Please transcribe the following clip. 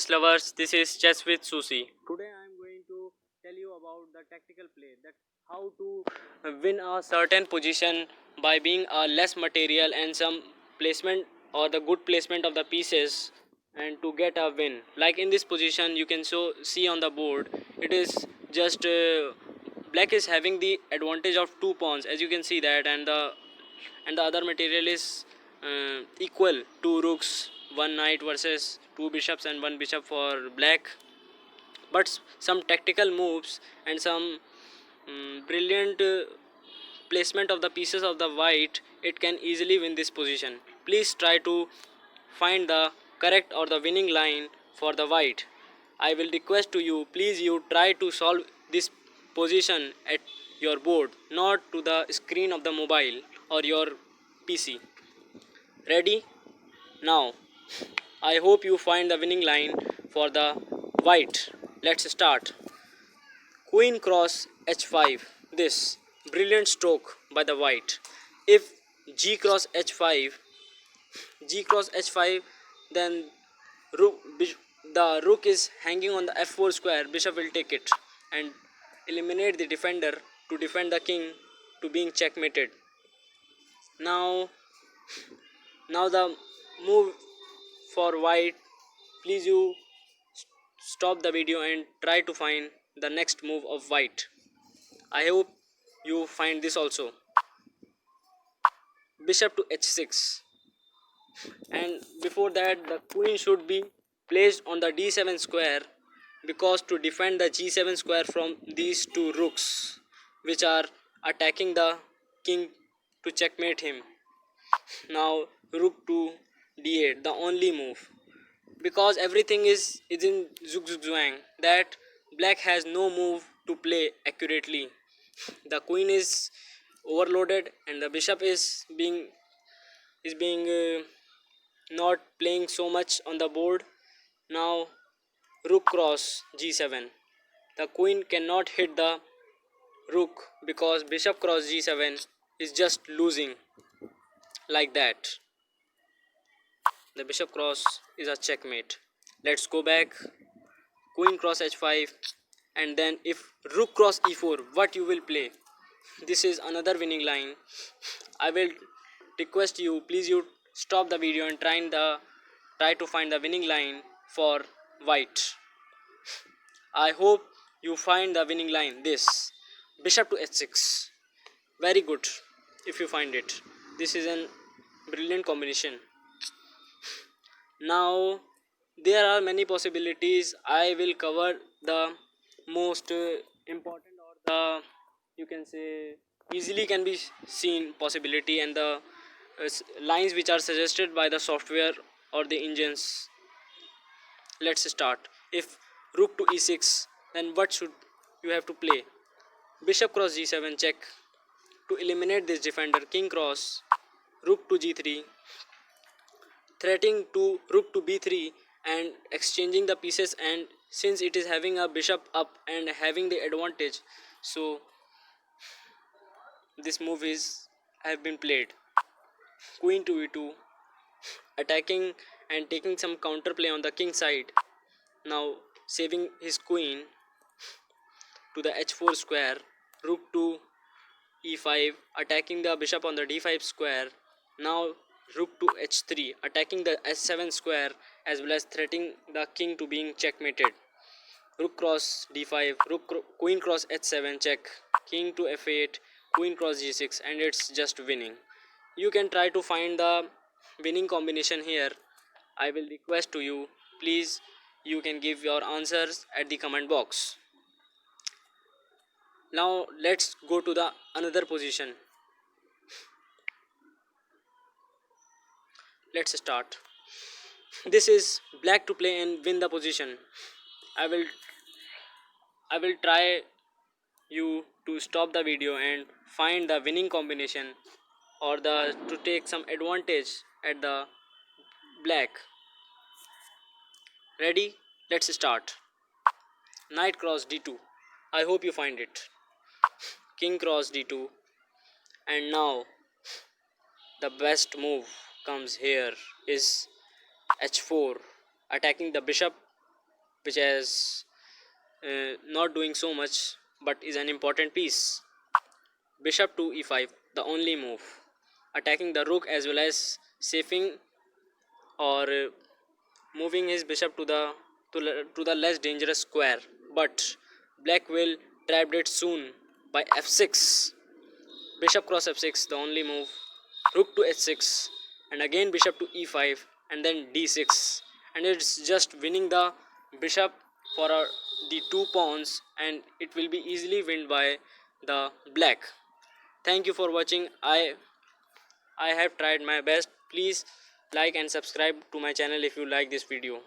Lovers, this is Chess with Susie. Today I am going to tell you about the tactical play, that how to win a certain position by being a less material and some placement or the good placement of the pieces and to get a win. Like in this position you can see on the board, it is just black is having the advantage of 2 pawns, as you can see that, and the other material is equal, 2 rooks, 1 knight versus 2 bishops and 1 bishop for black. But some tactical moves and some brilliant placement of the pieces of the white, it can easily win this position. Please try to find the correct or the winning line for the white. I will request to you, please you try to solve this position at your board, not to the screen of the mobile or your PC. Ready? Now, I hope you find the winning line for the white. Let's start. Queen cross h5. This brilliant stroke by the white. If g cross h5, then rook, the rook is hanging on the f4 square. Bishop will take it and eliminate the defender to defend the king to being checkmated. Now, now the move for white. Please you stop the video and try to find the next move of white. I hope you find this also. Bishop to h6, and before that the queen should be placed on the d7 square, because to defend the g7 square from these two rooks which are attacking the king to checkmate him. Now rook to d8, the only move, because everything is in zug zug zuang, that black has no move to play accurately. The queen is overloaded and the bishop is being not playing so much on the board. Now rook cross g7, the queen cannot hit the rook because bishop cross g7 is just losing. Like that, the bishop cross is a checkmate. Let's go back. Queen cross h5, and then if rook cross e4, what you will play? This is another winning line. I will request you, please you stop the video and try to find the winning line for white. I hope you find the winning line. This bishop to h6, very good. If you find it, this is a brilliant combination. Now there are many possibilities. I will cover the most important, or the, you can say, easily can be seen possibility, and the lines which are suggested by the software or the engines. Let's start. If rook to e6, then what should you have to play? Bishop cross g7 check to eliminate this defender. King cross, rook to g3, threatening to rook to b3 and exchanging the pieces, and since it is having a bishop up and having the advantage, so this move is have been played. Queen to e2, attacking and taking some counterplay on the king side. Now saving his queen to the h4 square. Rook to e5, attacking the bishop on the d5 square. Now rook to h3, attacking the h7 square as well as threatening the king to being checkmated. Rook cross d5, queen cross h7 check, king to f8, queen cross g6, and it's just winning. You can try to find the winning combination here. I will request to you, please you can give your answers at the comment box. Now let's go to the another position. Let's start. This is black to play and win the position. I will try you to stop the video and find the winning combination, or the to take some advantage at the black. Ready? Let's start. Knight cross d2. I hope you find it. King cross d2, and now the best move comes here is h4, attacking the bishop which has not doing so much but is an important piece. Bishop to e5, the only move, attacking the rook as well as safing or moving his bishop to the less dangerous square. But black will trap it soon by f6. Bishop cross f6, the only move. Rook to h6, and again bishop to e5, and then d6. And it's just winning the bishop for the two pawns, and it will be easily won by the black. Thank you for watching. I have tried my best. Please like and subscribe to my channel if you like this video.